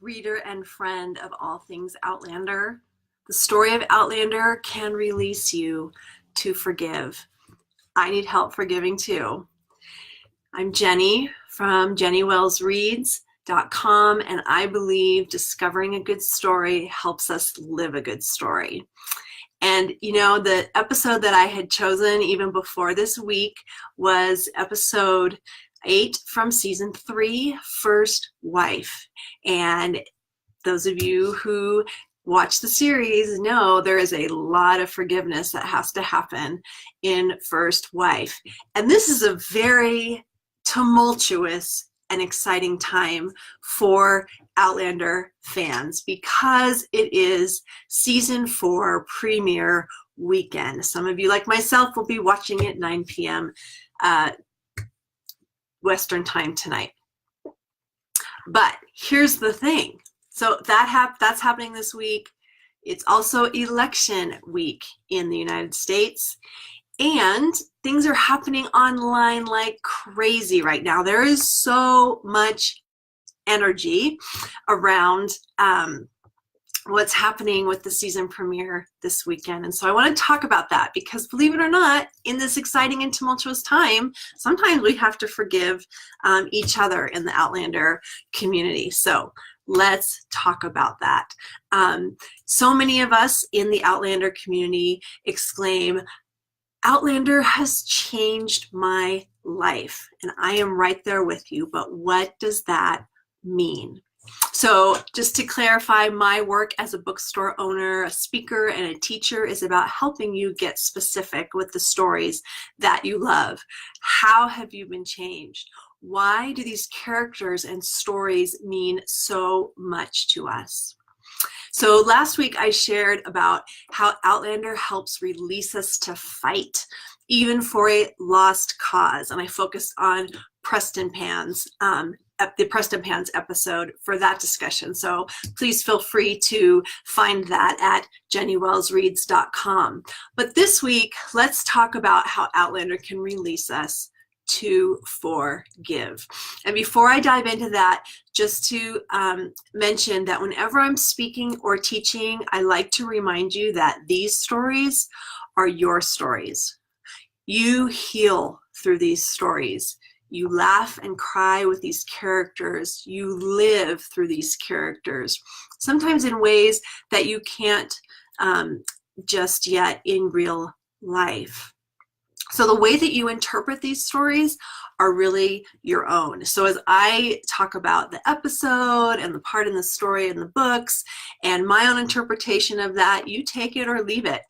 reader and friend of all things Outlander. The story of Outlander can release you to forgive. I need help forgiving too. I'm Jenny from JennyWellsReads.com, and I believe discovering a good story helps us live a good story. And you know, the episode that I had chosen even before this week was episode 8 from season 3, First Wife. And those of you who watch the series know there is a lot of forgiveness that has to happen in First Wife. And this is a very tumultuous and exciting time for Outlander fans because it is season 4 premiere weekend. Some of you, like myself, will be watching it 9 p.m. Western time tonight. But here's the thing. So that's happening this week. It's also election week in the United States. And things are happening online like crazy right now. There is so much energy around what's happening with the season premiere this weekend. And so I want to talk about that because, believe it or not, in this exciting and tumultuous time, sometimes we have to forgive each other in the Outlander community. So let's talk about that. So many of us in the Outlander community exclaim, Outlander has changed my life. And I am right there with you. But what does that mean? So just to clarify, my work as a bookstore owner, a speaker, and a teacher is about helping you get specific with the stories that you love. How have you been changed? Why do these characters and stories mean so much to us? So last week I shared about how Outlander helps release us to fight, even for a lost cause. And I focused on Preston Pan's the Preston Pans episode for that discussion. So please feel free to find that at JennyWellsReads.com. But this week, let's talk about how Outlander can release us to forgive. And before I dive into that, just to mention that whenever I'm speaking or teaching, I like to remind you that these stories are your stories. You heal through these stories. You laugh and cry with these characters. You live through these characters, sometimes in ways that you can't just yet in real life. So the way that you interpret these stories are really your own. So as I talk about the episode and the part in the story and the books and my own interpretation of that, you take it or leave it.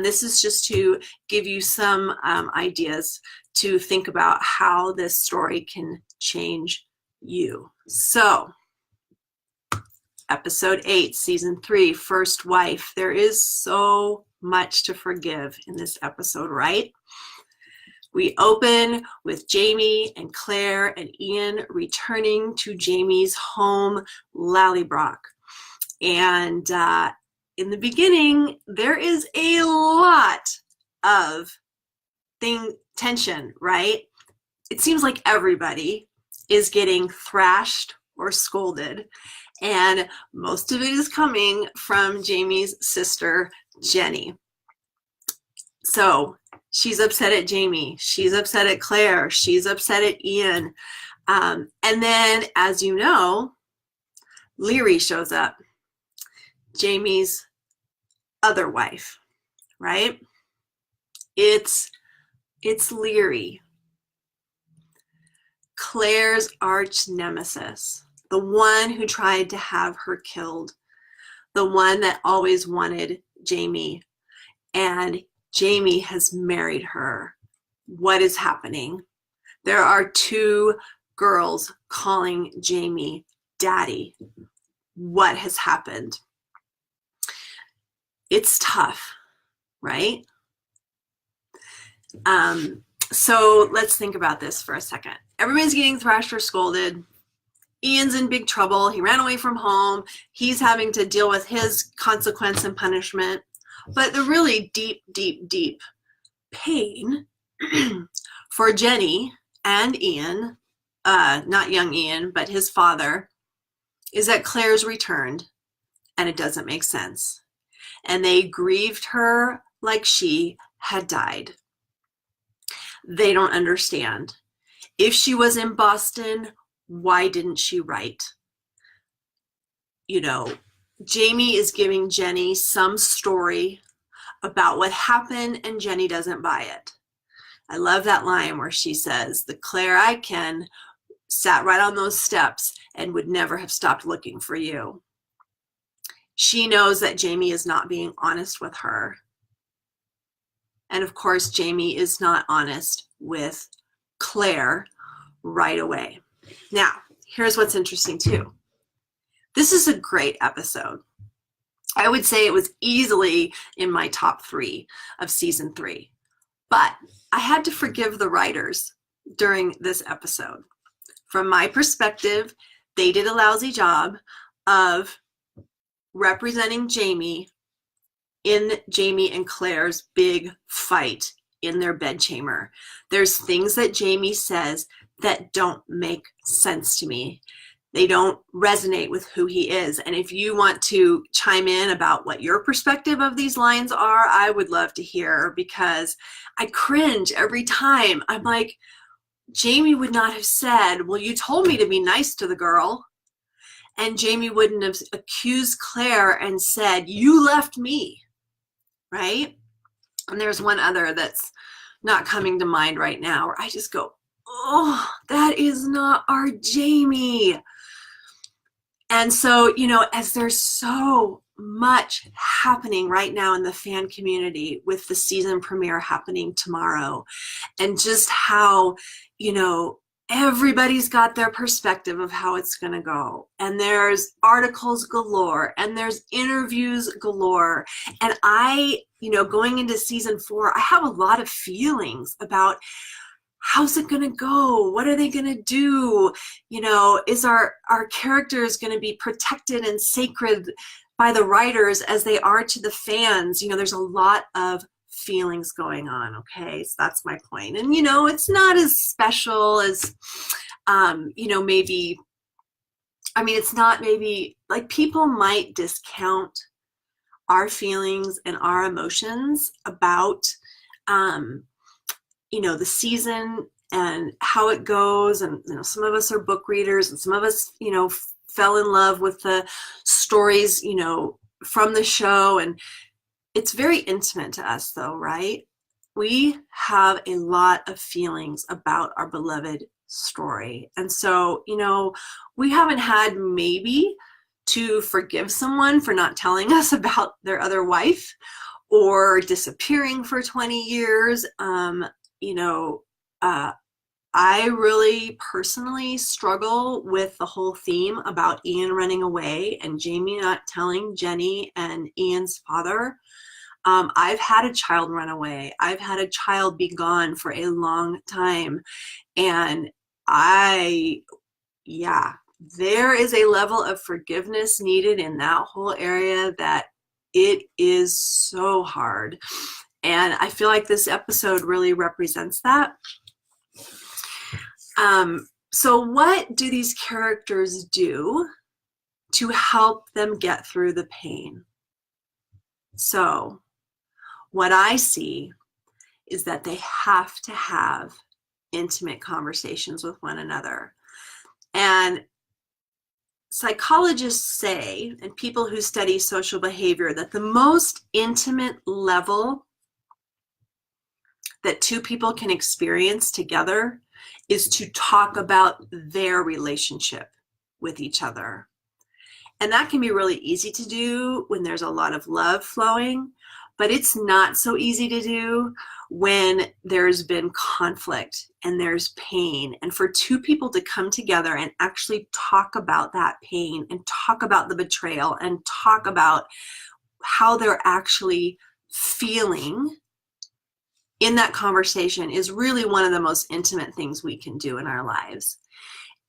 This is just to give you some ideas to think about how this story can change you. So, episode 8, season 3, First Wife. There is so much to forgive in this episode, right? We open with Jamie and Claire and Ian returning to Jamie's home, Lallybroch. And in the beginning, there is a lot of tension, right? It seems like everybody is getting thrashed or scolded, and most of it is coming from Jamie's sister, Jenny. So she's upset at Jamie, she's upset at Claire, she's upset at Ian. And then, as you know, Leary shows up, Jamie's other wife, right? It's Leary, Claire's arch nemesis, the one who tried to have her killed, the one that always wanted Jamie, and Jamie has married her. What is happening? There are 2 girls calling Jamie daddy. What has happened? It's tough, right? So let's think about this for a second. Everybody's getting thrashed or scolded. Ian's in big trouble. He ran away from home. He's having to deal with his consequence and punishment. But the really deep, deep, deep pain for Jenny and Ian, not young Ian, but his father, is that Claire's returned and it doesn't make sense. And they grieved her like she had died. They don't understand. If she was in Boston, why didn't she write? You know, Jamie is giving Jenny some story about what happened and Jenny doesn't buy it. I love that line where she says, the Claire I ken sat right on those steps and would never have stopped looking for you. She knows that Jamie is not being honest with her. And of course, Jamie is not honest with Claire right away. Now, here's what's interesting too. This is a great episode. I would say it was easily in my top 3 of season 3. But I had to forgive the writers during this episode. From my perspective, they did a lousy job of representing Jamie in Jamie and Claire's big fight in their bedchamber. There's things that Jamie says that don't make sense to me. They don't resonate with who he is. And if you want to chime in about what your perspective of these lines are, I would love to hear, because I cringe every time. I'm like, Jamie would not have said, well, you told me to be nice to the girl. And Jamie wouldn't have accused Claire and said, you left me, right? And there's one other that's not coming to mind right now where I just go, oh, that is not our Jamie. And so, you know, as there's so much happening right now in the fan community with the season premiere happening tomorrow, and just how, you know, everybody's got their perspective of how it's going to go. And there's articles galore and there's interviews galore. And I, you know, going into season 4, I have a lot of feelings about how's it going to go? What are they going to do? You know, is our characters going to be protected and sacred by the writers as they are to the fans? You know, there's a lot of feelings going on. Okay, so that's my point. And, you know, it's not as special as, you know, maybe, I mean, it's not maybe like people might discount our feelings and our emotions about, you know, the season and how it goes. And, you know, some of us are book readers and some of us, you know, fell in love with the stories, you know, from the show. And it's very intimate to us though, right? We have a lot of feelings about our beloved story. And so, you know, we haven't had maybe to forgive someone for not telling us about their other wife or disappearing for 20 years. You know, I really personally struggle with the whole theme about Ian running away and Jamie not telling Jenny and Ian's father. I've had a child run away. I've had a child be gone for a long time. And yeah, there is a level of forgiveness needed in that whole area that it is so hard. And I feel like this episode really represents that. So what do these characters do to help them get through the pain? So what I see is that they have to have intimate conversations with one another. And psychologists say, and people who study social behavior, that the most intimate level that two people can experience together is to talk about their relationship with each other. And that can be really easy to do when there's a lot of love flowing, but it's not so easy to do when there's been conflict and there's pain. And for two people to come together and actually talk about that pain and talk about the betrayal and talk about how they're actually feeling in that conversation is really one of the most intimate things we can do in our lives.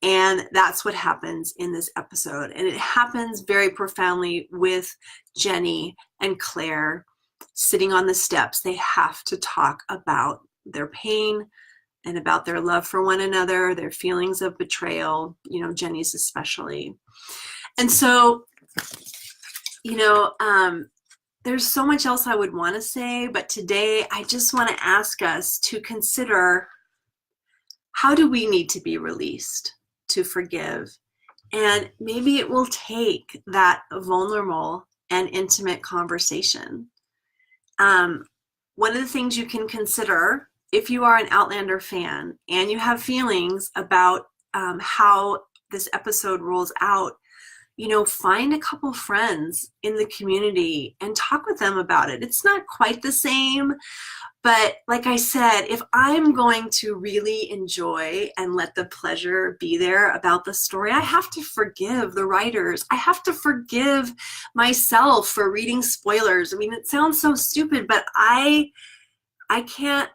And that's what happens in this episode. And it happens very profoundly with Jenny and Claire sitting on the steps. They have to talk about their pain and about their love for one another, their feelings of betrayal, you know, Jenny's especially. And so, you know, there's so much else I would want to say, but today I just want to ask us to consider, how do we need to be released to forgive? And maybe it will take that vulnerable and intimate conversation. One of the things you can consider, if you are an Outlander fan and you have feelings about how this episode rolls out, you know, find a couple friends in the community and talk with them about it. It's not quite the same, but like I said, if I'm going to really enjoy and let the pleasure be there about the story, I have to forgive the writers. I have to forgive myself for reading spoilers. I mean, it sounds so stupid, but I can't,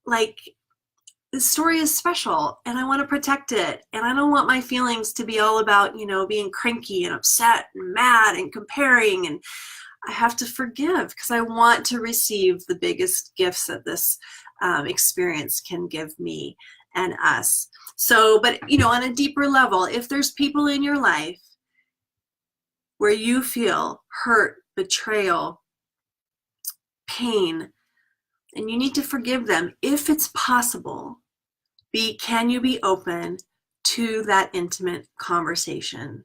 like, this story is special and I want to protect it. And I don't want my feelings to be all about, you know, being cranky and upset and mad and comparing. And I have to forgive because I want to receive the biggest gifts that this experience can give me and us. So, but, you know, on a deeper level, if there's people in your life where you feel hurt, betrayal, pain, and you need to forgive them, if it's possible, can you be open to that intimate conversation?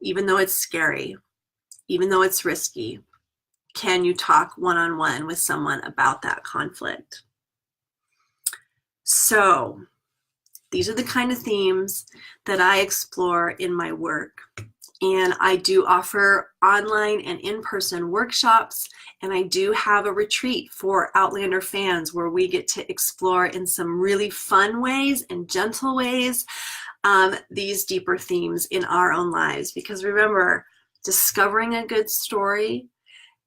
Even though it's scary, even though it's risky, can you talk one-on-one with someone about that conflict? So these are the kind of themes that I explore in my work. And I do offer online and in-person workshops, and I do have a retreat for Outlander fans where we get to explore in some really fun ways and gentle ways these deeper themes in our own lives. Because remember, discovering a good story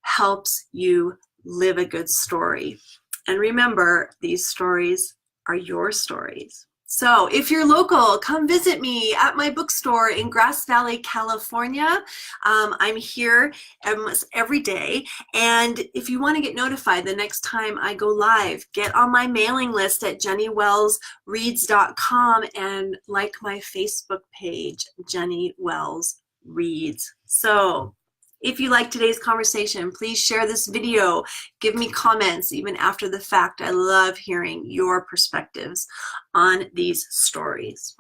helps you live a good story. And remember, these stories are your stories. So if you're local, come visit me at my bookstore in Grass Valley, California. I'm here almost every day. And if you want to get notified the next time I go live, get on my mailing list at jennywellsreads.com and like my Facebook page, Jenny Wells Reads. So if you like today's conversation, please share this video. Give me comments even after the fact. I love hearing your perspectives on these stories.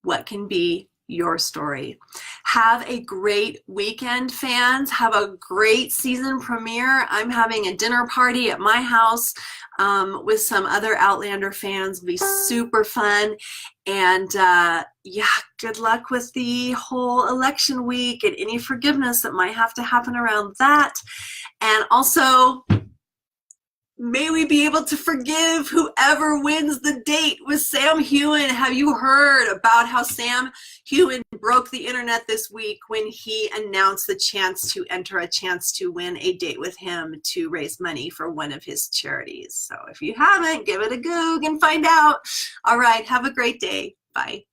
What can be your story? Have a great weekend, fans. Have a great season premiere. I'm having a dinner party at my house with some other Outlander fans. It'll be super fun. And yeah, good luck with the whole election week and any forgiveness that might have to happen around that. And also, may we be able to forgive whoever wins the date with Sam Heughan. Have you heard about how Sam Heughan broke the internet this week when he announced the chance to enter a chance to win a date with him to raise money for one of his charities? So if you haven't, give it a Goog and find out. All right, have a great day. Bye.